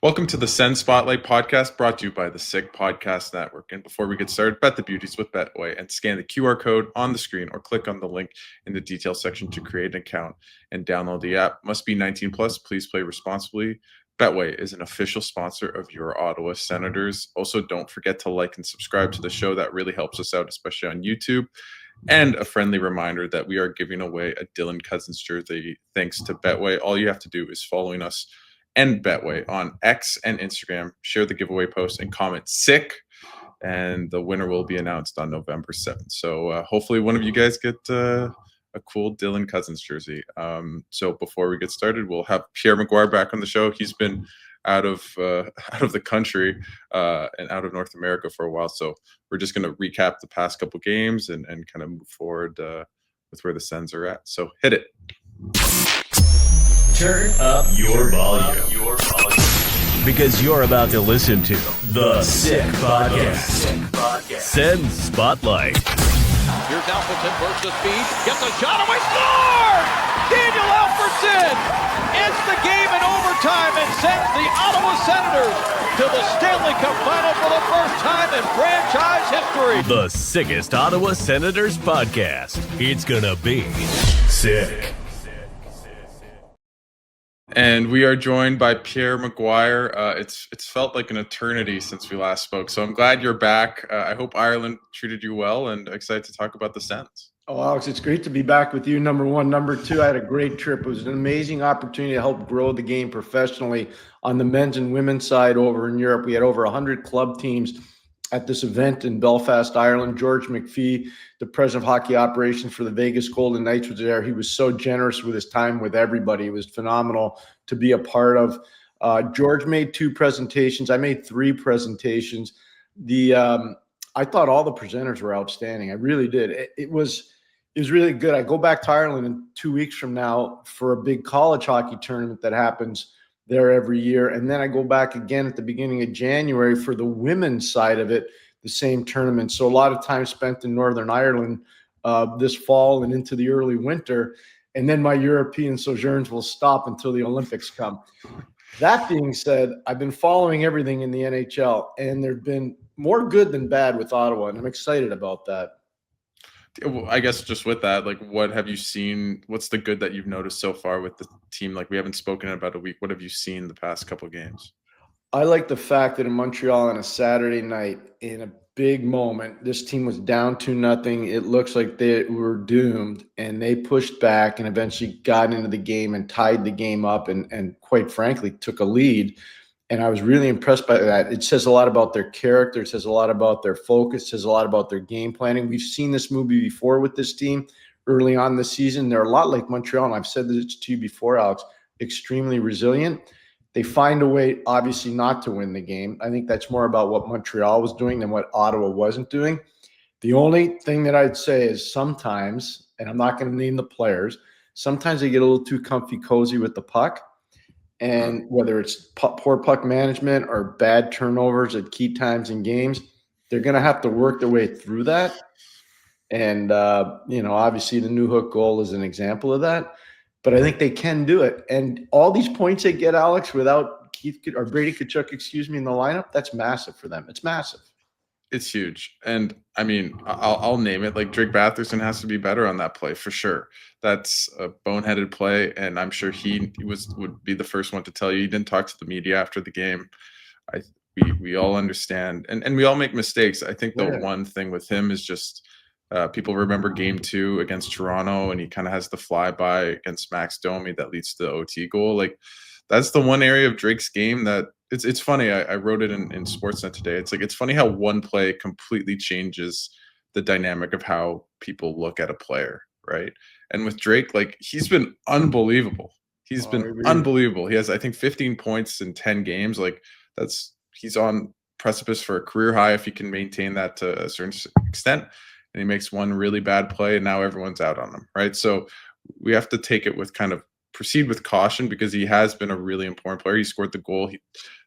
Welcome to the Sens Spotlight podcast brought to you by the SICK Podcast Network. And before we get started, bet the beauties with Betway and scan the QR code on the screen or click on the link in the details section to create an account and download the app. Must be 19 plus. Please play responsibly. Betway is an official sponsor of your Ottawa Senators. Also, don't forget to like and subscribe to the show. That really helps us out, especially on YouTube. And a friendly reminder that we are giving away a Dylan Cousins jersey thanks to Betway. All you have to do is following us and Betway on X and Instagram. Share the giveaway post and comment SICK, and the winner will be announced on November 7th. So hopefully one of you guys get a cool Dylan Cousins jersey. So before we get started, we'll have Pierre McGuire back on the show. He's been out of the country and out of North America for a while. So we're just going to recap the past couple games and kind of move forward with where the Sens are at. So hit it. Turn up your volume. Because you're about to listen to the SICK Podcast. Sens Spotlight. Here's Alfredson, bursts the speed, gets a shot away, score! Daniel Alfredson ends the game in overtime and sends the Ottawa Senators to the Stanley Cup Final for the first time in franchise history. The sickest Ottawa Senators podcast. It's gonna be sick. And we are joined by Pierre McGuire. It's felt like an eternity since we last spoke, so I'm glad you're back. I hope Ireland treated you well, and excited to talk about the Sens. Oh, Alex, it's great to be back with you, number one. Number two, I had a great trip. It was an amazing opportunity to help grow the game professionally on the men's and women's side over in Europe. We had over 100 club teams at this event in Belfast, Ireland. George McPhee, the president of hockey operations for the Vegas Golden Knights, was there. He was so generous with his time with everybody. It was phenomenal to be a part of. George made 2 presentations. I made 3 presentations. I thought all the presenters were outstanding. I really did. It was really good. I go back to Ireland in 2 weeks from now for a big college hockey tournament that happens there every year. And then I go back again at the beginning of January for the women's side of it, the same tournament. So a lot of time spent in Northern Ireland this fall and into the early winter. And then my European sojourns will stop until the Olympics come. That being said, I've been following everything in the NHL, and there have been more good than bad with Ottawa, and I'm excited about that. I guess just with that, like, what have you seen? What's the good that you've noticed so far with the team? Like, we haven't spoken in about a week. What have you seen the past couple of games? I like the fact that in Montreal on a Saturday night, in a big moment, this team was down 2-0. It looks like they were doomed, and they pushed back and eventually got into the game and tied the game up and quite frankly, took a lead. And I was really impressed by that. It says a lot about their character. It says a lot about their focus. It says a lot about their game planning. We've seen this movie before with this team early on this season. They're a lot like Montreal, and I've said this to you before, Alex, extremely resilient. They find a way, obviously, not to win the game. I think that's more about what Montreal was doing than what Ottawa wasn't doing. The only thing that I'd say is sometimes, and I'm not going to name the players, sometimes they get a little too comfy cozy with the puck. And whether it's poor puck management or bad turnovers at key times in games, they're going to have to work their way through that. And, obviously the New Hook goal is an example of that. But I think they can do it. And all these points they get, Alex, without Brady Tkachuk, in the lineup, that's massive for them. It's massive. It's huge. And I mean, I'll name it. Like, Drake Batherson has to be better on that play for sure. That's a boneheaded play, and I'm sure he would be the first one to tell you. He didn't talk to the media after the game. We all understand, and we all make mistakes. I think the one thing with him is just people remember Game 2 against Toronto, and he kind of has the flyby against Max Domi that leads to the OT goal. Like, that's the one area of Drake's game that it's funny. I wrote it in Sportsnet today. It's funny how one play completely changes the dynamic of how people look at a player, right? And with Drake, like, he's been unbelievable. He's been unbelievable. He has, I think, 15 points in 10 games. Like, he's on precipice for a career high if he can maintain that to a certain extent. And he makes one really bad play, and now everyone's out on him, right? So we have to take it with proceed with caution, because he has been a really important player. He scored the goal. He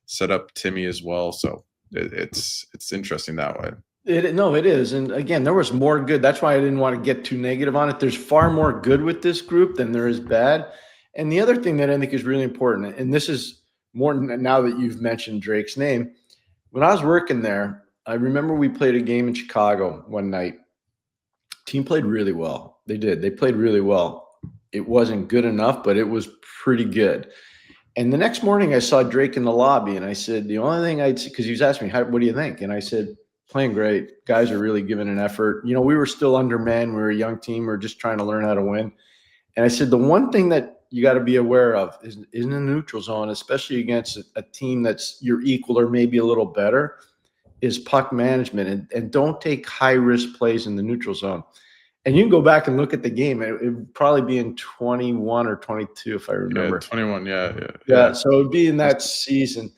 set up Timmy as well. So it's interesting that way. It is. And again, there was more good. That's why I didn't want to get too negative on it. There's far more good with this group than there is bad. And the other thing that I think is really important, and this is more now that you've mentioned Drake's name. When I was working there, I remember we played a game in Chicago one night. Team played really well. They did. They played really well. It wasn't good enough, but it was pretty good. And the next morning I saw Drake in the lobby, and I said, the only thing because he was asking me, what do you think? And I said, playing great. Guys are really giving an effort. You know, we were still undermanned. We were a young team. We were just trying to learn how to win. And I said, the one thing that you got to be aware of is in the neutral zone, especially against a team that's your equal or maybe a little better, is puck management. And don't take high-risk plays in the neutral zone. And you can go back and look at the game. It would probably be in 21 or 22, if I remember. Yeah, 21, yeah. So it would be in that season.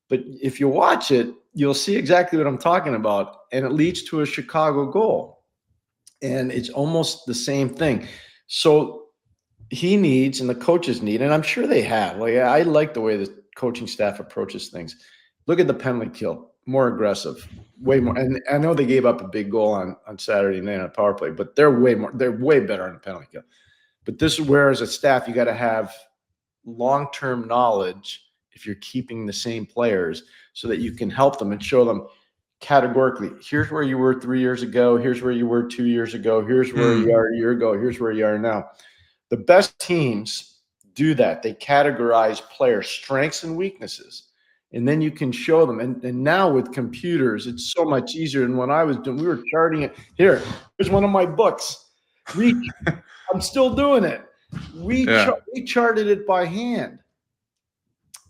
But if you watch it, you'll see exactly what I'm talking about. And it leads to a Chicago goal. And it's almost the same thing. So he needs, and the coaches need, and I'm sure they have. Like, I like the way the coaching staff approaches things. Look at the penalty kill. More aggressive, way more. And I know they gave up a big goal on Saturday night on a power play, but they're way better on the penalty kill. But this is where, as a staff, you got to have long-term knowledge if you're keeping the same players so that you can help them and show them categorically, here's where you were 3 years ago, here's where you were 2 years ago, here's where you are a year ago, here's where you are now. The best teams do that. They categorize player strengths and weaknesses. And then you can show them. And now with computers, it's so much easier than when I was doing. We were charting it. Here's one of my books. I'm still doing it. We charted it by hand.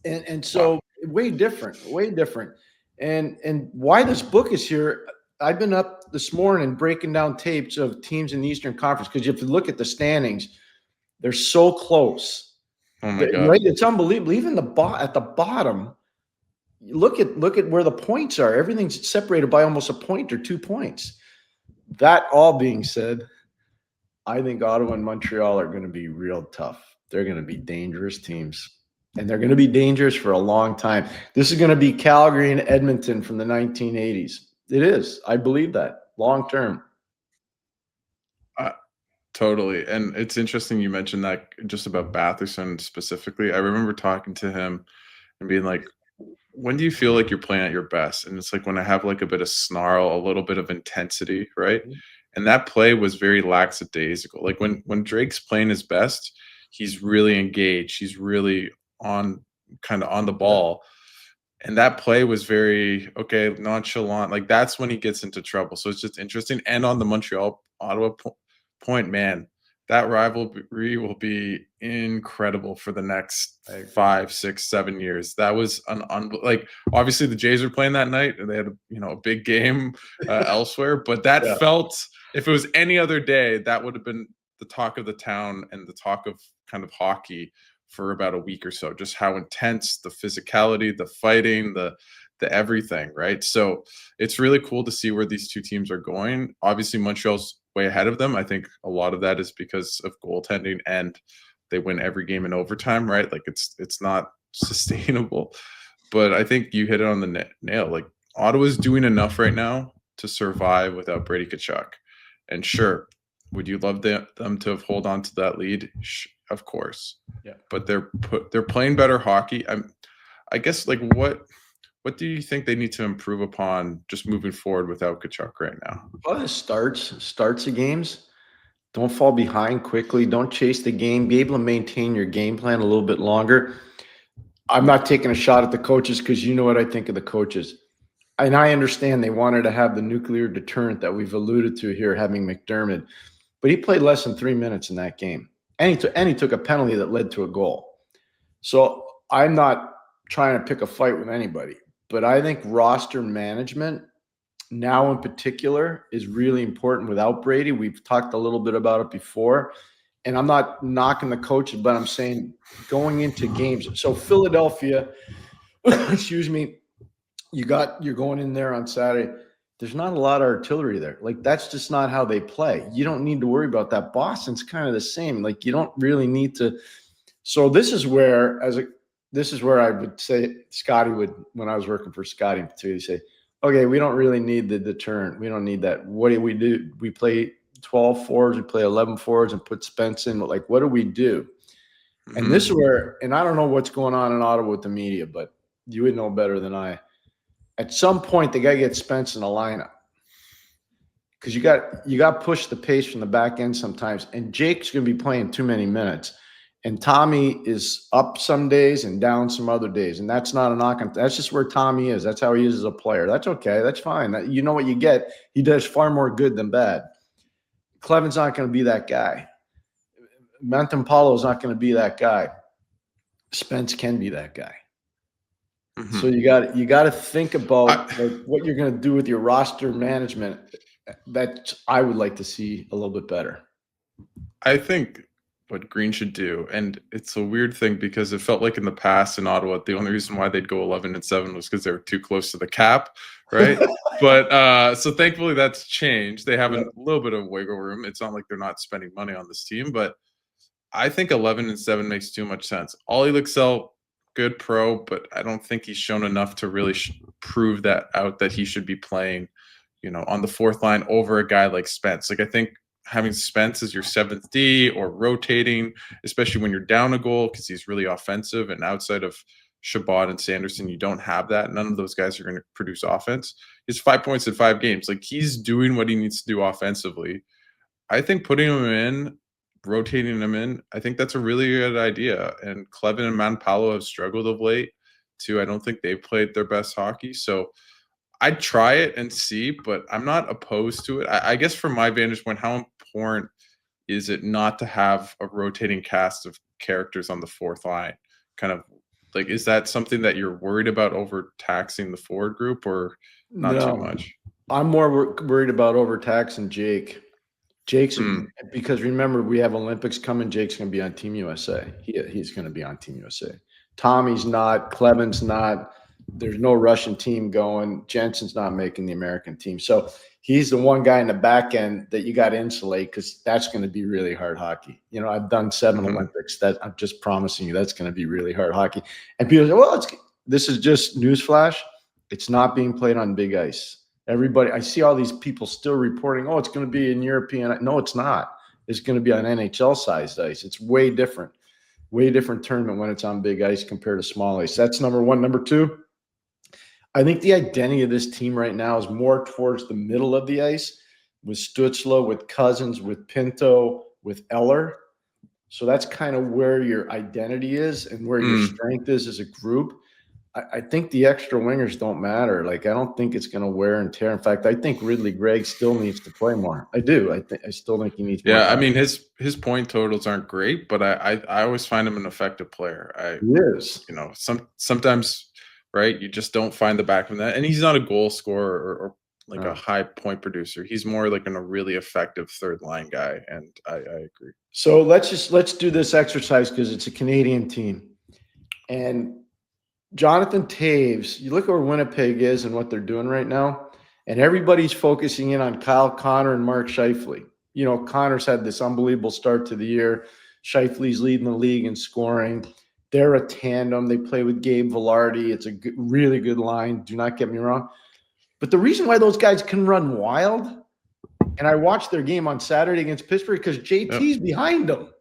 And so way different. And why this book is here, I've been up this morning breaking down tapes of teams in the Eastern Conference, because if you look at the standings, they're so close. Oh my God. Right? It's unbelievable. Even at the bottom, look at where the points are. Everything's separated by almost a point or 2 points. That all being said, I think Ottawa and Montreal are going to be real tough. They're going to be dangerous teams, and they're going to be dangerous for a long time. This is going to be Calgary and Edmonton from the 1980s. It is. I believe that long term. Totally. And it's interesting you mentioned that just about Batherson specifically. I remember talking to him and being like, when do you feel like you're playing at your best? And it's like when I have like a bit of snarl, a little bit of intensity, right? And that play was very lackadaisical. Like when Drake's playing his best, he's really engaged. He's really on the ball. And that play was very, nonchalant. Like that's when he gets into trouble. So it's just interesting. And on the Montreal-Ottawa point, man, that rivalry will be incredible for the next 5, 6, 7 years. That was obviously the Jays are playing that night and they had a big game elsewhere, but that felt, if it was any other day, that would have been the talk of the town and the talk of kind of hockey for about a week or so. Just how intense, the physicality, the fighting, the everything, right? So it's really cool to see where these two teams are going. Obviously, Montreal's way ahead of them. I think a lot of that is because of goaltending, and they win every game in overtime, right? Like it's not sustainable. But I think you hit it on the nail. Like Ottawa's doing enough right now to survive without Brady Tkachuk. And sure, would you love them to have hold on to that lead? Of course. Yeah. But they're playing better hockey. I guess, like, what do you think they need to improve upon just moving forward without Tkachuk right now? Well, the starts of games. Don't fall behind quickly. Don't chase the game. Be able to maintain your game plan a little bit longer. I'm not taking a shot at the coaches, because you know what I think of the coaches. And I understand they wanted to have the nuclear deterrent that we've alluded to here, having McDermott. But he played less than 3 minutes in that game. And he took a penalty that led to a goal. So I'm not trying to pick a fight with anybody. But I think roster management now in particular is really important without Brady. We've talked a little bit about it before. And I'm not knocking the coaches, but I'm saying going into games. So Philadelphia, excuse me, you're going in there on Saturday. There's not a lot of artillery there. Like, that's just not how they play. You don't need to worry about that. Boston's kind of the same. Like, you don't really need to. So this is where I would say Scotty would, when I was working for Scotty, he'd say, okay, we don't really need the deterrent. We don't need that. What do? We play 12 forwards, we play 11 forwards and put Spence in. Like, what do we do? And this is where, and I don't know what's going on in Ottawa with the media, but you would know better than I. At some point, they got to get Spence in the lineup because you got to push the pace from the back end sometimes. And Jake's going to be playing too many minutes, and Tommy is up some days and down some other days, and that's not a knock on. That's just where Tommy is. That's how he is as a player. That's okay. That's fine. You know what you get. He does far more good than bad. Cleven's not going to be that guy. Montemapalo is not going to be that guy. Spence can be that guy. So you got to think about what you're going to do with your roster management. That I would like to see a little bit better. I think what Green should do, and it's a weird thing because it felt like in the past in Ottawa, the only reason why they'd go 11-7 was because they were too close to the cap, right? But so thankfully that's changed. They have a little bit of wiggle room. It's not like they're not spending money on this team, but I think 11-7 makes too much sense. Ollie Luxell, good pro, but I don't think he's shown enough to really prove that out that he should be playing, on the fourth line over a guy like Spence. Like I think having Spence as your seventh D or rotating, especially when you're down a goal because he's really offensive, and outside of Chabot and Sanderson, you don't have that. None of those guys are going to produce offense. He's 5 points in 5 games. Like he's doing what he needs to do offensively. I think putting him in, rotating him in, I think that's a really good idea. And Cleven and Montemapalo have struggled of late too. I don't think they've played their best hockey. So I'd try it and see, but I'm not opposed to it. I guess from my vantage point, how important is it not to have a rotating cast of characters on the fourth line? Kind of like, is that something that you're worried about overtaxing the forward group, or not too much? I'm more worried about overtaxing Jake. Jake's because remember, we have Olympics coming. Jake's going to be on Team USA. He's going to be on Team USA. Tommy's not. Cleven's not. There's no Russian team going. Jensen's not making the American team. So he's the one guy in the back end that you got to insulate because that's going to be really hard hockey. I've done 7 Olympics. That I'm just promising you that's going to be really hard hockey. And people say, well, this is just newsflash. It's not being played on big ice. Everybody, I see all these people still reporting, oh, it's going to be in European. No, it's not. It's going to be on NHL-sized ice. It's way different tournament when it's on big ice compared to small ice. That's number one. Number two, I think the identity of this team right now is more towards the middle of the ice with Stützle, with Cousins, with Pinto, with Eller. So that's kind of where your identity is and where your strength is as a group. I think the extra wingers don't matter. Like, I don't think it's going to wear and tear. In fact, I think Ridley Gregg still needs to play more. I do. I still think he needs more. Yeah, I mean, his point totals aren't great, but I always find him an effective player. He is. Sometimes, right, you just don't find the back of that. And he's not a goal scorer or like a high point producer. He's more like a really effective third line guy, and I agree. So let's do this exercise because it's a Canadian team. And Jonathan Toews, you look at where Winnipeg is and what they're doing right now, and everybody's focusing in on Kyle Connor and Mark Scheifele. Connor's had this unbelievable start to the year. Scheifele's leading the league in scoring. They're a tandem. They play with Gabe Vilardi. It's a really good line. Do not get me wrong. But the reason why those guys can run wild, and I watched their game on Saturday against Pittsburgh because JT's behind them.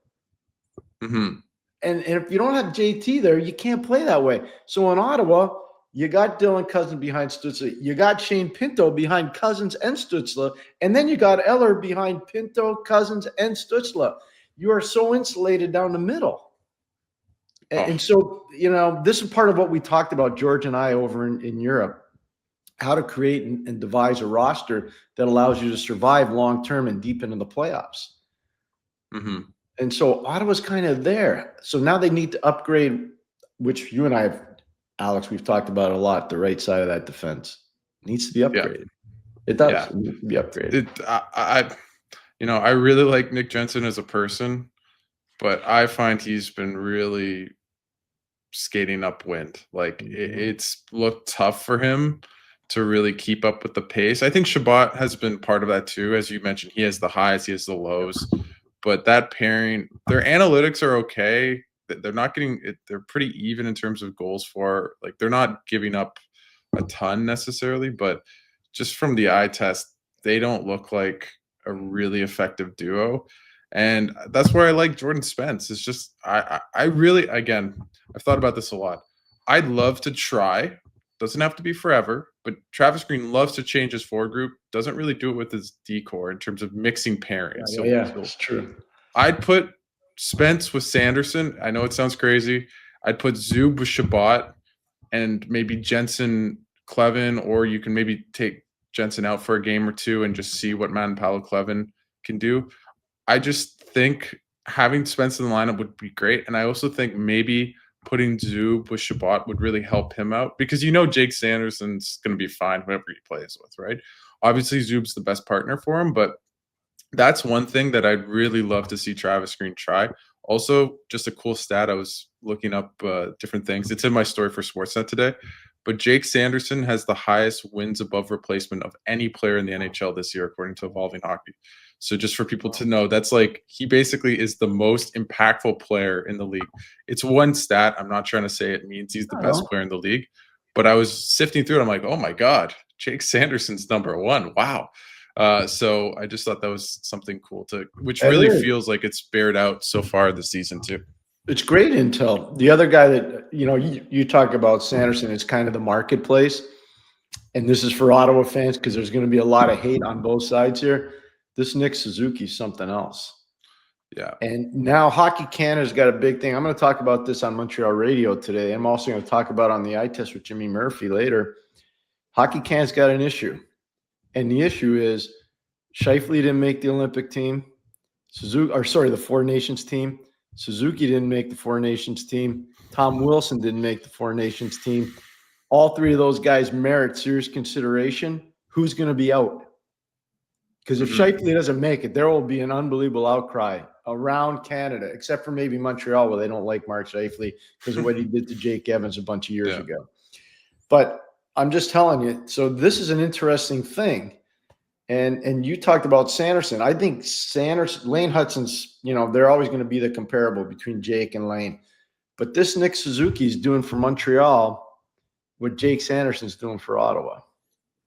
Mm-hmm. And if you don't have JT there, you can't play that way. So in Ottawa, you got Dylan Cousins behind Stützle. You got Shane Pinto behind Cousins and Stützle. And then you got Eller behind Pinto, Cousins, and Stützle. You are so insulated down the middle. And so, this is part of what we talked about, George and I, over in Europe, how to create and devise a roster that allows you to survive long-term and deep into the playoffs. Mm-hmm. And so Ottawa's kind of there. So now they need to upgrade, which you and I have, Alex, we've talked about a lot. The right side of that defense needs to be upgraded. Yeah. It does. It needs to be upgraded. I really like Nick Jensen as a person, but I find he's been really skating upwind. Like it's looked tough for him to really keep up with the pace. I think Chabot has been part of that too. As you mentioned, he has the highs, he has the lows. But that pairing, their analytics are okay. They're not getting it. They're pretty even in terms of goals for. Like, they're not giving up a ton necessarily, but just from the eye test, they don't look like a really effective duo. And that's where I like Jordan Spence. It's just I really, again, I've thought about this a lot. I'd love to try. Doesn't have to be forever, but Travis Green loves to change his forward group. Doesn't really do it with his decor in terms of mixing pairings. Yeah, it's true. I'd put Spence with Sanderson. I know it sounds crazy. I'd put Zub with Shabbat and maybe Jensen Clevin, or you can maybe take Jensen out for a game or two and just see what Matt and Paolo Clevin can do. I just think having Spence in the lineup would be great. And I also think maybe putting Zub with Shabbat would really help him out because Jake Sanderson's going to be fine whoever he plays with, right? Obviously, Zub's the best partner for him, but that's one thing that I'd really love to see Travis Green try. Also, just a cool stat. I was looking up different things. It's in my story for Sportsnet today. But Jake Sanderson has the highest wins above replacement of any player in the NHL this year, according to Evolving Hockey. So just for people to know, that's like he basically is the most impactful player in the league. It's one stat. I'm not trying to say it means he's the best player in the league. But I was sifting through it. I'm like, oh, my God, Jake Sanderson's number one. Wow. So I just thought that was something cool which really feels like it's bared out so far this season too. It's great intel. The other guy that, you talk about Sanderson, it's kind of the marketplace. And this is for Ottawa fans because there's going to be a lot of hate on both sides here. This Nick Suzuki's something else. Yeah. And now Hockey Canada's got a big thing. I'm going to talk about this on Montreal radio today. I'm also going to talk about on the eye test with Jimmy Murphy later. Hockey Canada's got an issue. And the issue is Scheifele didn't make the Olympic team. The Four Nations team. Suzuki didn't make the Four Nations team. Tom Wilson didn't make the Four Nations team. All three of those guys merit serious consideration. Who's going to be out? Because if Scheifele doesn't make it, there will be an unbelievable outcry around Canada, except for maybe Montreal, where they don't like Mark Scheifele because of what he did to Jake Evans a bunch of years ago. But I'm just telling you, so this is an interesting thing. And you talked about Sanderson. I think Lane Hudson's, they're always going to be the comparable between Jake and Lane. But this Nick Suzuki is doing for Montreal what Jake Sanderson's doing for Ottawa.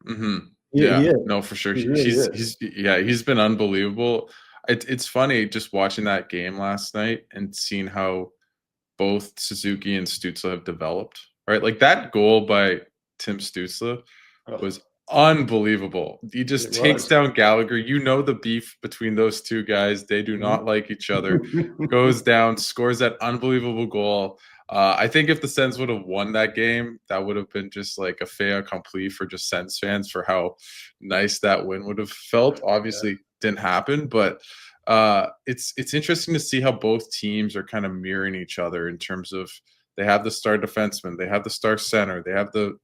Mm-hmm. Yeah, no, for sure. He's been unbelievable. It's funny just watching that game last night and seeing how both Suzuki and Stützle have developed, right? Like that goal by Tim Stützle was unbelievable. He just takes down Gallagher. The beef between those two guys. They do not like each other. Goes down, scores that unbelievable goal. I think if the Sens would have won that game, that would have been just like a fait accompli for just Sens fans for how nice that win would have felt. Obviously, didn't happen, but it's interesting to see how both teams are kind of mirroring each other in terms of they have the star defenseman, they have the star center, they have the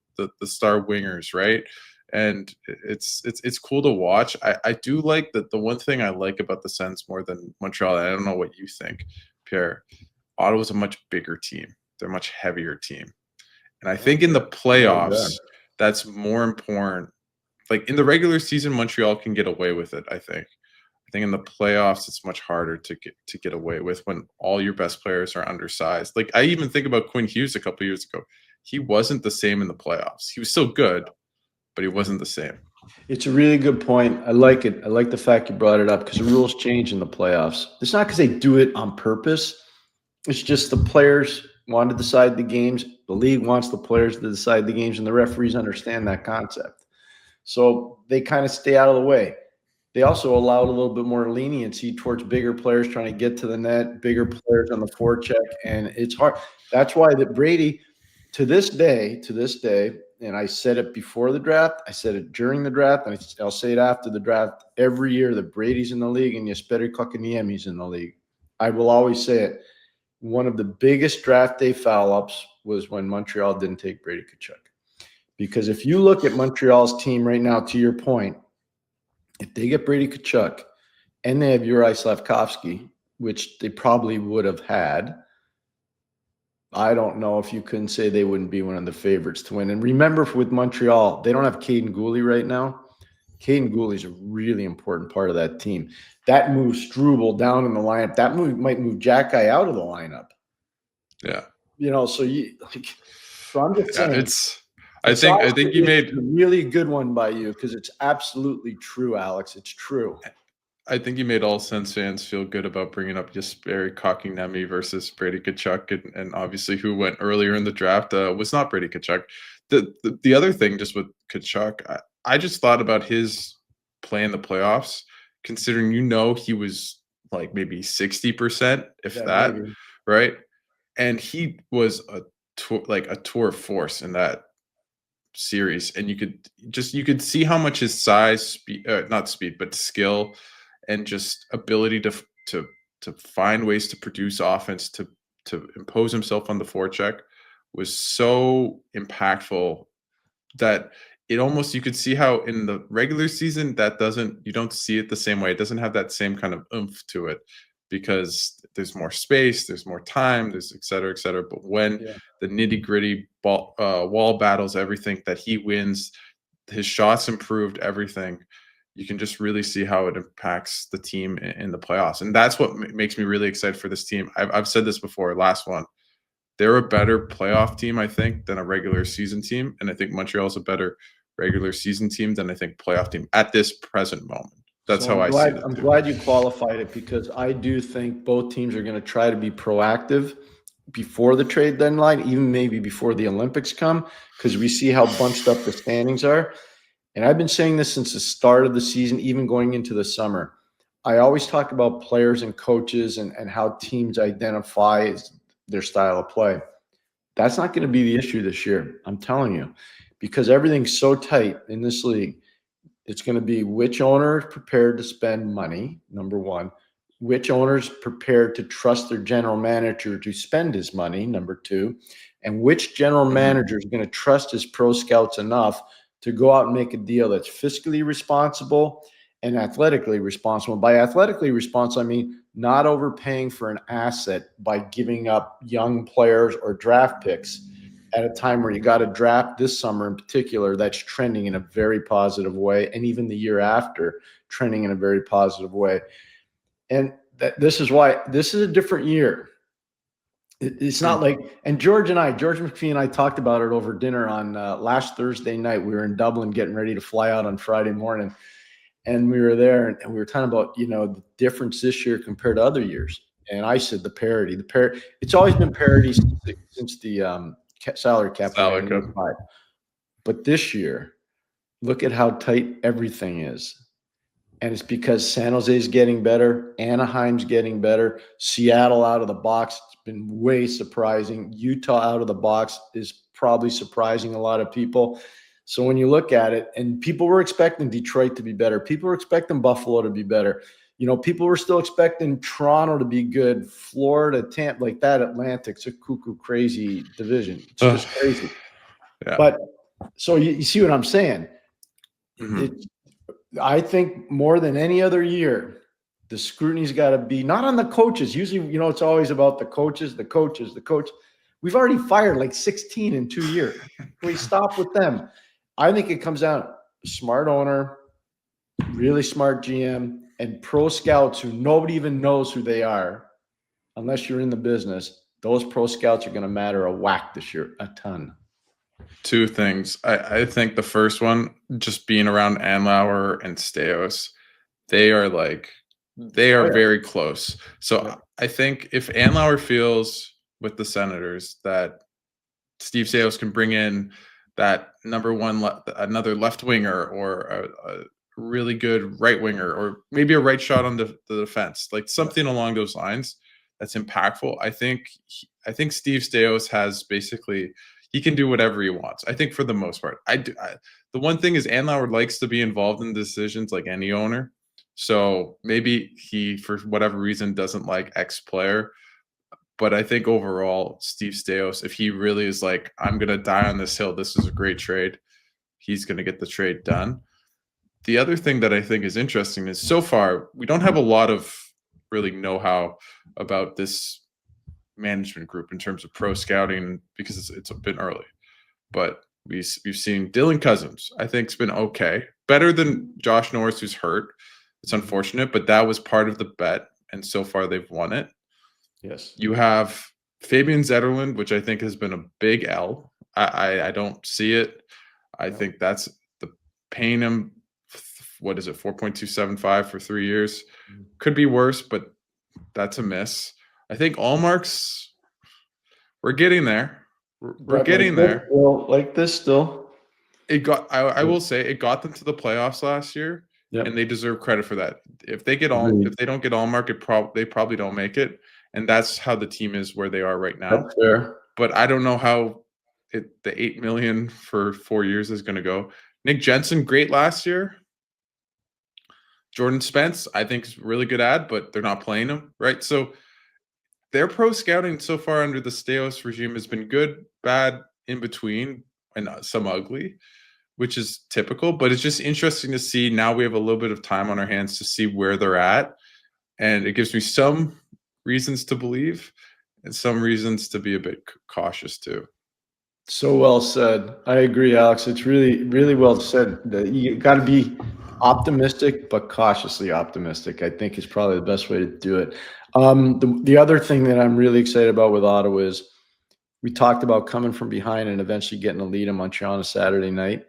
star wingers, right? And it's cool to watch. I do like that. The one thing I like about the Sens more than Montreal, I don't know what you think, Pierre, Ottawa's a much bigger team. They're a much heavier team. And I think in the playoffs, that's more important. Like in the regular season, Montreal can get away with it, I think. I think in the playoffs, it's much harder to get away with when all your best players are undersized. Like I even think about Quinn Hughes a couple of years ago. He wasn't the same in the playoffs. He was still good, but he wasn't the same. It's a really good point. I like it. I like the fact you brought it up because the rules change in the playoffs. It's not because they do it on purpose. It's just the players want to decide the games. The league wants the players to decide the games, and the referees understand that concept. So they kind of stay out of the way. They also allow a little bit more leniency towards bigger players trying to get to the net, bigger players on the forecheck, and it's hard. That's why that Brady, to this day, and I said it before the draft, I said it during the draft, and I'll say it after the draft every year that Brady's in the league and Jesperi Kotkaniemi's in the league. I will always say it. One of the biggest draft day foul-ups was when Montreal didn't take Brady Tkachuk. Because if you look at Montreal's team right now, to your point, if they get Brady Tkachuk and they have Juraj Slafkovsky, which they probably would have had, I don't know if you couldn't say they wouldn't be one of the favorites to win. And remember, with Montreal, they don't have Caden Gooley right now. Caden Gooley's a really important part of that team. That moves Struble down in the lineup. That might move Jack Guy out of the lineup. Yeah. So I'm just saying. I think you made a really good one by you because it's absolutely true, Alex. It's true. I think you made all Sens fans feel good about bringing up Jesperi Kotkaniemi versus Brady Tkachuk, and obviously who went earlier in the draft was not Brady Tkachuk. The other thing just with Tkachuk, I just thought about his play in the playoffs, considering he was like maybe 60%, if that, maybe. right? And he was a tour force in that series, and you could see how much his size, not speed, but skill and just ability to find ways to produce offense, to impose himself on the forecheck was so impactful that it almost, you could see how in the regular season you don't see it the same way. It doesn't have that same kind of oomph to it because there's more space, there's more time, there's et cetera, et cetera. But when the nitty gritty wall battles, everything that he wins, his shots improved, everything, you can just really see how it impacts the team in the playoffs. And that's what makes me really excited for this team. I've said this before, last one. They're a better playoff team, I think, than a regular season team. And I think Montreal's a better regular season team than I think playoff team at this present moment. That's how I see it. I'm glad you qualified it, because I do think both teams are going to try to be proactive before the trade deadline, even maybe before the Olympics come, because we see how bunched up the standings are. And I've been saying this since the start of the season, even going into the summer. I always talk about players and coaches and how teams identify their style of play. That's not going to be the issue this year, I'm telling you, because everything's so tight in this league. It's going to be which owner is prepared to spend money, number one. Which owner is prepared to trust their general manager to spend his money, number two. And which general manager is going to trust his pro scouts enough to go out and make a deal that's fiscally responsible and athletically responsible. By athletically responsible, I mean not overpaying for an asset by giving up young players or draft picks at a time where you got a draft this summer in particular that's trending in a very positive way, and even the year after trending in a very positive way. And this is why this is a different year. It's not like, and George McPhee and I talked about it over dinner on last Thursday night. We were in Dublin getting ready to fly out on Friday morning. And we were there and we were talking about, the difference this year compared to other years. And I said the parity. It's always been parity since the salary cap. But this year, look at how tight everything is. And it's because San Jose is getting better. Anaheim's getting better. Seattle out of the box, it's been way surprising. Utah out of the box is probably surprising a lot of people. So when you look at it, and people were expecting Detroit to be better. People were expecting Buffalo to be better. People were still expecting Toronto to be good. Florida, Tampa, like that. Atlantic's a cuckoo crazy division. It's just crazy. Yeah. But so you see what I'm saying? I think more than any other year, the scrutiny's got to be not on the coaches. Usually, it's always about the coaches. We've already fired like 16 in 2 years. We stop with them. I think it comes down smart owner, really smart GM, and pro scouts who nobody even knows who they are unless you're in the business. Those pro scouts are going to matter a whack this year, a ton. Two things. I think the first one, just being around Andlauer and Staios, they are very close. So I think if Andlauer feels with the Senators that Steve Staios can bring in that number one, another left winger or a really good right winger, or maybe a right shot on the defense, like something along those lines that's impactful. I think Steve Staios has basically, he can do whatever he wants. I think for the most part, the one thing is Andlauer likes to be involved in decisions like any owner. So maybe he, for whatever reason, doesn't like X player. But I think overall, Steve Staios, if he really is like, I'm going to die on this hill, this is a great trade, he's going to get the trade done. The other thing that I think is interesting is so far, we don't have a lot of really know-how about this management group in terms of pro scouting because it's a bit early. But we've seen Dylan Cousins, I think, has been okay. Better than Josh Norris, who's hurt. It's unfortunate, but that was part of the bet, and so far they've won it. Yes. You have Fabian Zetterlund, which I think has been a big L. I don't see it. I think that's the paying him what is it, 4.275 for 3 years. Could be worse, but that's a miss. I think Allmark's we're getting there. We're getting there. Like this still. It got I will say it got them to the playoffs last year, Yep. and they deserve credit for that. If they Agreed. don't get Allmark, they probably don't make it. And that's how the team is where they are right now. That's fair. But I don't know how the $8 million for 4 years is going to go. Nick Jensen, great last year. Jordan Spence, I think is a really good ad, but they're not playing him, right? So their pro scouting so far under the Staios regime has been good, bad, in between, and some ugly, which is typical. But it's just interesting to see. Now we have a little bit of time on our hands to see where they're at, and it gives me some reasons to believe and some reasons to be a bit cautious too. So well said. I agree, Alex. It's really, really well said. You got to be optimistic, but cautiously optimistic, I think, is probably the best way to do it. The other thing that I'm really excited about with Ottawa is we talked about coming from behind and eventually getting a lead in Montreal on a Saturday night.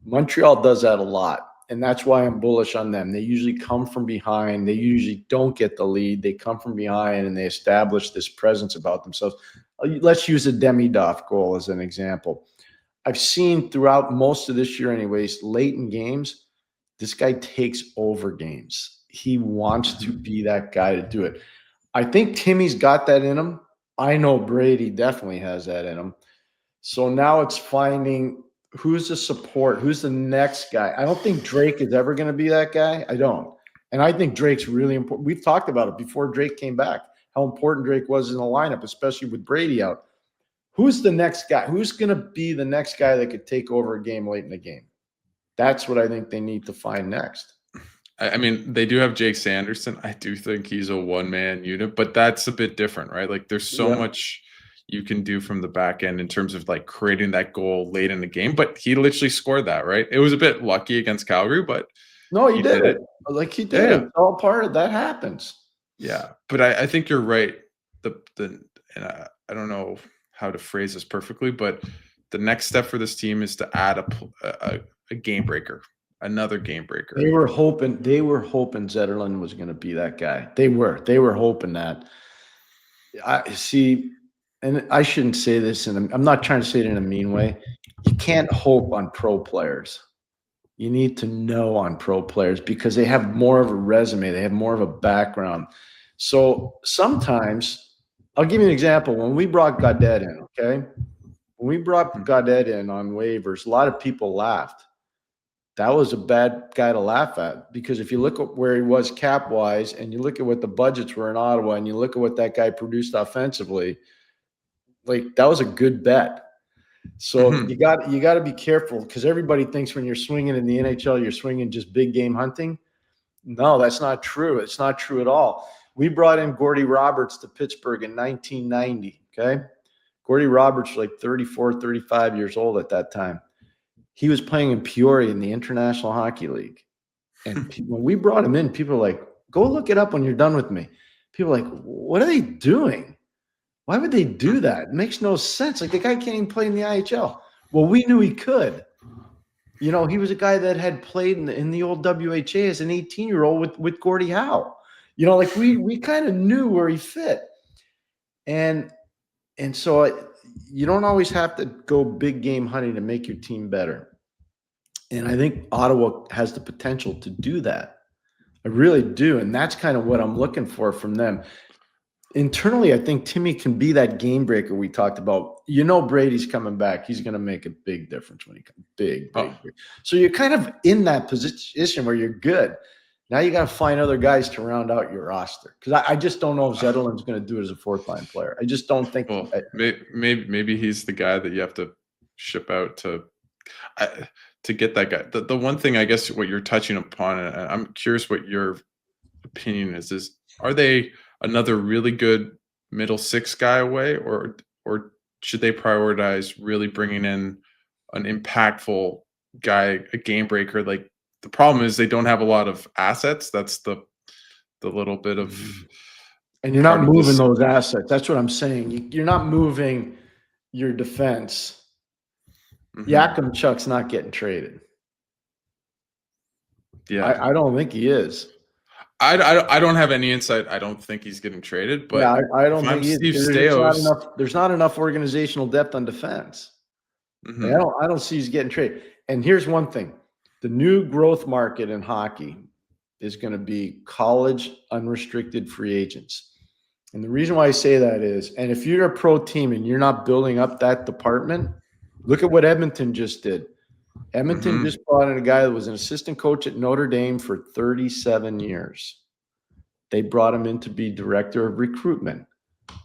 Montreal does that a lot, and that's why I'm bullish on them. They usually come from behind. They usually don't get the lead. They come from behind, and they establish this presence about themselves. Let's use a Demi-Doff goal as an example. I've seen throughout most of this year anyways, late in games, this guy takes over games. He wants to be that guy to do it. I think Timmy's got that in him. I know Brady definitely has that in him. So now it's finding who's the support, who's the next guy. I don't think Drake is ever going to be that guy. I don't. And I think Drake's really important. We've talked about it before Drake came back, how important Drake was in the lineup, especially with Brady out. Who's the next guy? Who's going to be the next guy that could take over a game late in the game? That's what I think they need to find next. I mean, they do have Jake Sanderson. I do think he's a one-man unit, but that's a bit different, right? Like there's so much you can do from the back end in terms of like creating that goal late in the game. But he literally scored that, right? It was a bit lucky against Calgary, but no, he did it. Like he did it. It's all part of that happens. Yeah, but I think you're right. And I don't know how to phrase this perfectly, but the next step for this team is to add a game breaker. Another game breaker. They were hoping Zetterlund was going to be that guy. They were hoping that. I see, and I shouldn't say this, and I'm not trying to say it in a mean way. You can't hope on pro players. You need to know on pro players because they have more of a resume. They have more of a background. So sometimes, I'll give you an example. When we brought Gaudette in, okay? When we brought Gaudette in on waivers, a lot of people laughed. That was a bad guy to laugh at because if you look at where he was cap-wise and you look at what the budgets were in Ottawa and you look at what that guy produced offensively, like that was a good bet. So you got to be careful because everybody thinks when you're swinging in the NHL, you're swinging just big game hunting. No, that's not true. It's not true at all. We brought in Gordy Roberts to Pittsburgh in 1990, okay? Gordy Roberts was like 34, 35 years old at that time. He was playing in Peoria in the International Hockey League. And when we brought him in, people were like, go look it up when you're done with me. People were like, what are they doing? Why would they do that? It makes no sense. Like the guy can't even play in the IHL. Well, we knew he could. You know, he was a guy that had played in the old WHA as an 18-year-old with Gordie Howe. You know, like we kind of knew where he fit. And so you don't always have to go big game hunting to make your team better. And I think Ottawa has the potential to do that. I really do. And that's kind of what I'm looking for from them. Internally, I think Timmy can be that game breaker we talked about. You know, Brady's coming back. He's going to make a big difference when he comes. Big. So you're kind of in that position where you're good. Now you got to find other guys to round out your roster. Because I just don't know if Zetterlund's going to do it as a fourth-line player. I just don't think. Well, maybe he's the guy that you have to ship out to get that guy. The one thing, I guess, what you're touching upon, and I'm curious what your opinion is are they another really good middle six guy away, or should they prioritize really bringing in an impactful guy, a game breaker? Like the problem is they don't have a lot of assets. That's the little bit of, and you're not moving those assets. That's what I'm saying. You're not moving your defense. Tkachuk's not getting traded. Yeah. I don't think he is. I don't have any insight. I don't think he's getting traded, but Yeah, I if don't I'm think he is. Steve There's not enough organizational depth on defense. Mhm. I don't see he's getting traded. And here's one thing. The new growth market in hockey is going to be college unrestricted free agents. And the reason why I say that is, and if you're a pro team and you're not building up that department, look at what Edmonton just did. Edmonton just brought in a guy that was an assistant coach at Notre Dame for 37 years. They brought him in to be director of recruitment.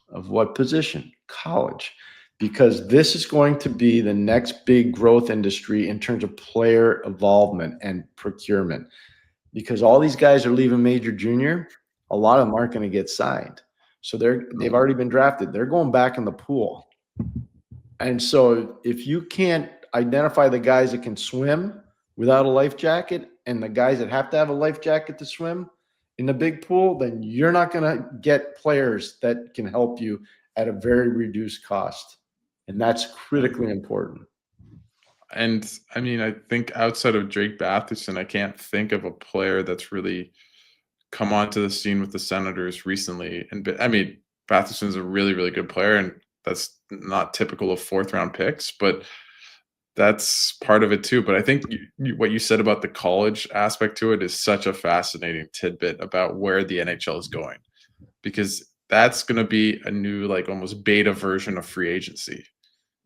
Of what position? College. Because this is going to be the next big growth industry in terms of player involvement and procurement. Because all these guys are leaving major junior, a lot of them aren't going to get signed. So they've already been drafted. They're going back in the pool. And so if you can't identify the guys that can swim without a life jacket and the guys that have to have a life jacket to swim in the big pool, then you're not going to get players that can help you at a very reduced cost. And that's critically important. And I mean, I think outside of Drake Batherson, I can't think of a player that's really come onto the scene with the Senators recently. And I mean, Batherson's a really, really good player, and that's not typical of fourth round picks, but that's part of it too. But I think what you said about the college aspect to it is such a fascinating tidbit about where the NHL is going, because that's going to be a new, like almost beta version of free agency,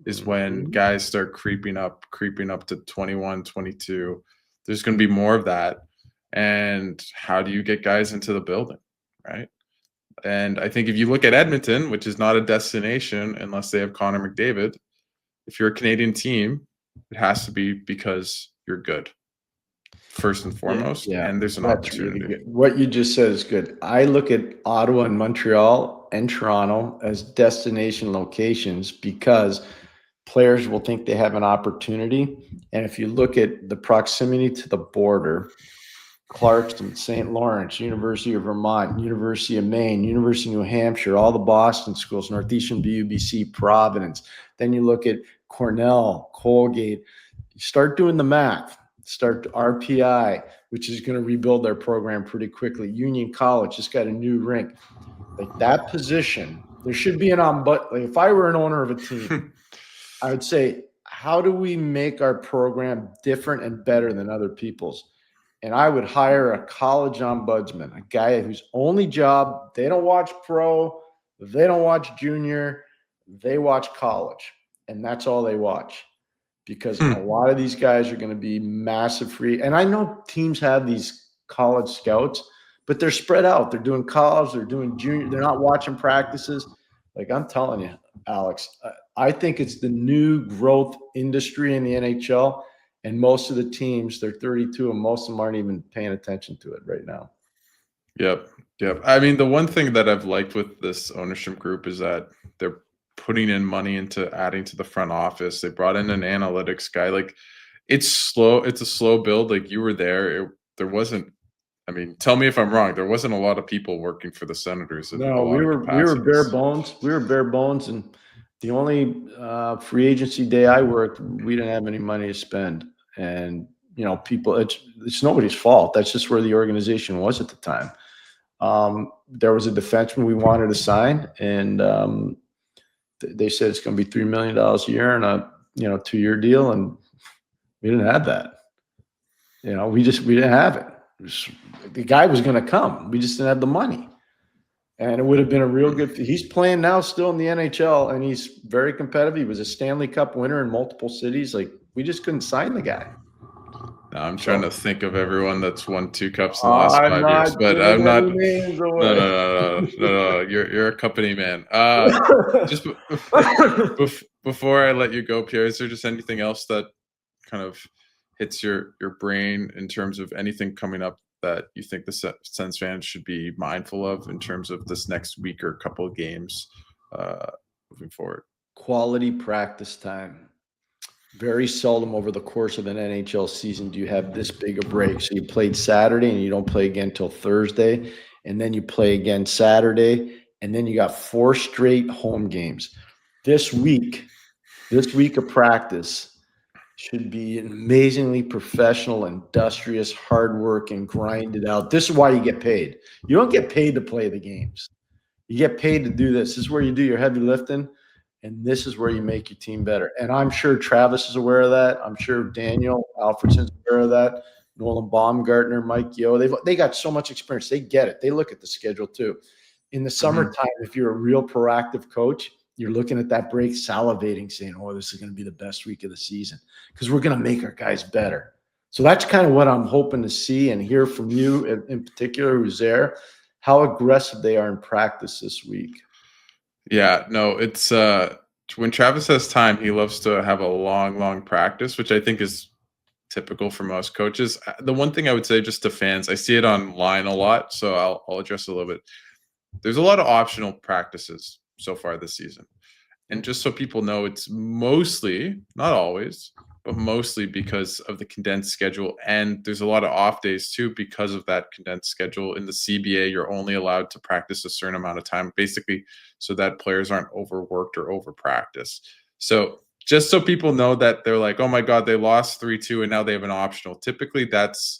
is when guys start creeping up to 21, 22. There's going to be more of that. And how do you get guys into the building, right? And I think if you look at Edmonton, which is not a destination unless they have Connor McDavid, if you're a Canadian team, it has to be because you're good, first and foremost, and there's an opportunity. Really, what you just said is good. I look at Ottawa and Montreal and Toronto as destination locations because players will think they have an opportunity. And if you look at the proximity to the border, Clarkson, St. Lawrence, University of Vermont, University of Maine, University of New Hampshire, all the Boston schools, Northeastern BUBC, Providence. Then you look at Cornell, Colgate. You start doing the math. Start RPI, which is going to rebuild their program pretty quickly. Union College just got a new rink. Like that position, there should be an like if I were an owner of a team, I would say, how do we make our program different and better than other people's? And I would hire a college ombudsman, a guy whose only job, they don't watch pro, they don't watch junior, they watch college. And that's all they watch. Because a lot of these guys are going to be massive free. And I know teams have these college scouts, but they're spread out. They're doing college, they're doing junior, they're not watching practices. Like I'm telling you, Alex, I think it's the new growth industry in the NHL. And most of the teams, they're 32, and most of them aren't even paying attention to it right now. Yep. I mean, the one thing that I've liked with this ownership group is that they're putting in money into adding to the front office. They brought in an analytics guy. Like it's slow. It's a slow build. Like you were there. There wasn't. I mean, tell me if I'm wrong. There wasn't a lot of people working for the Senators. No, we were bare bones. We were bare bones, and the only free agency day I worked, we didn't have any money to spend. And you know, people, it's nobody's fault. That's just where the organization was at the time. There was a defenseman we wanted to sign, and they said it's going to be $3 million a year and a 2-year deal, and we didn't have that. You know, we didn't have it. The guy was going to come. We just didn't have the money. And it would have been a real good – he's playing now still in the NHL, and he's very competitive. He was a Stanley Cup winner in multiple cities. Like, we just couldn't sign the guy. No, I'm trying to think of everyone that's won 2 cups in the last 5 years, but I'm not – No. You're a company man. Just before I let you go, Pierre, is there just anything else that kind of hits your brain in terms of anything coming up that you think the Sens fans should be mindful of in terms of this next week or couple of games moving forward? Quality practice time. Very seldom over the course of an NHL season do you have this big a break. So you played Saturday and you don't play again till Thursday, and then you play again Saturday, and then you got 4 straight home games. This week of practice should be amazingly professional, industrious, hard work, and grind it out. This is why you get paid. You don't get paid to play the games. You get paid to do this. This is where you do your heavy lifting, and this is where you make your team better. And I'm sure Travis is aware of that. I'm sure Daniel Alfredson's aware of that. Nolan Baumgartner, Mike Yeo, they got so much experience. They get it. They look at the schedule too. In the summertime, if you're a real proactive coach, you're looking at that break, salivating, saying, oh, this is going to be the best week of the season because we're going to make our guys better. So that's kind of what I'm hoping to see and hear from you in particular, who's there, how aggressive they are in practice this week. Yeah, no, it's when Travis has time, he loves to have a long practice, which I think is typical for most coaches. The one thing I would say just to fans, I see it online a lot, so I'll address it a little bit. There's a lot of optional practices so far this season. And just so people know, it's mostly, not always, but mostly because of the condensed schedule. And there's a lot of off days too because of that condensed schedule. In the CBA, you're only allowed to practice a certain amount of time, basically, so that players aren't overworked or overpracticed. So just so people know that they're like, oh my God, they lost 3-2 and now they have an optional. Typically that's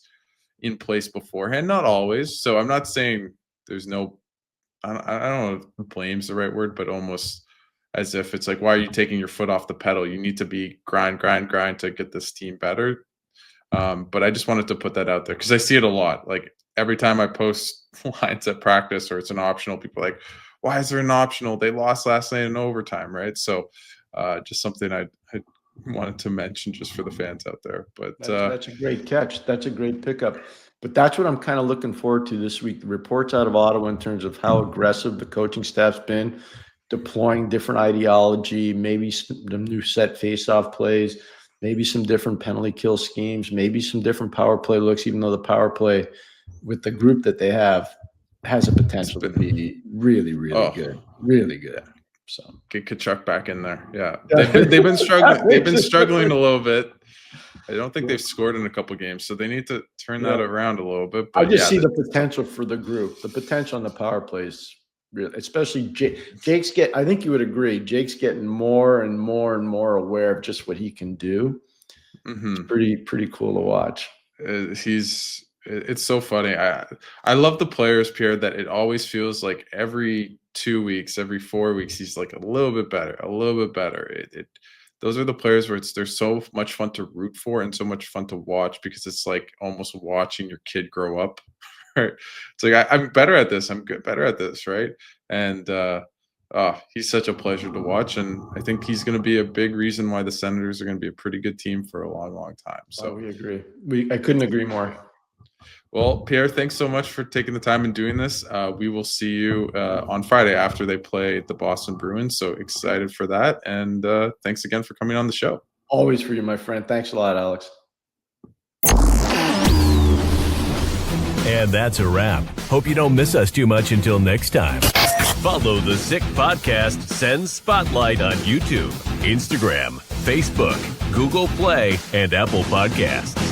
in place beforehand, not always. So I'm not saying there's no, I don't know if blame's the right word, but almost as if it's like, why are you taking your foot off the pedal? You need to be grind to get this team better. But I just wanted to put that out there because I see it a lot. Like every time I post lines at practice or it's an optional, people are like, why is there an optional? They lost last night in overtime, right? So just something I wanted to mention just for the fans out there. But that's a great catch. That's a great pickup. But that's what I'm kind of looking forward to this week. The reports out of Ottawa in terms of how aggressive the coaching staff's been, deploying different ideology, maybe some new set face-off plays, maybe some different penalty kill schemes, maybe some different power play looks, even though the power play with the group that they have has a potential to be really good. Really good. So get Tkachuk back in there. Yeah. They've been struggling. They've been struggling a little bit. I don't think they've scored in a couple games, so they need to turn that around a little bit. But I just see the potential for the group. The potential on the power plays, really, especially Jake's I think you would agree. Jake's getting more and more aware of just what he can do. Mm-hmm. It's pretty cool to watch. It's so funny. I love the players, Pierre, that it always feels like every 2 weeks, every 4 weeks, he's like a little bit better. Those are the players where they're so much fun to root for and so much fun to watch because it's like almost watching your kid grow up. Right? It's like I'm better at this. I'm better at this, right? And he's such a pleasure to watch, and I think he's going to be a big reason why the Senators are going to be a pretty good team for a long time. So we agree. I couldn't agree more. Well, Pierre, thanks so much for taking the time and doing this. We will see you on Friday after they play the Boston Bruins. So excited for that. And thanks again for coming on the show. Always for you, my friend. Thanks a lot, Alex. And that's a wrap. Hope you don't miss us too much until next time. Follow the Sick Podcast Sens Spotlight on YouTube, Instagram, Facebook, Google Play, and Apple Podcasts.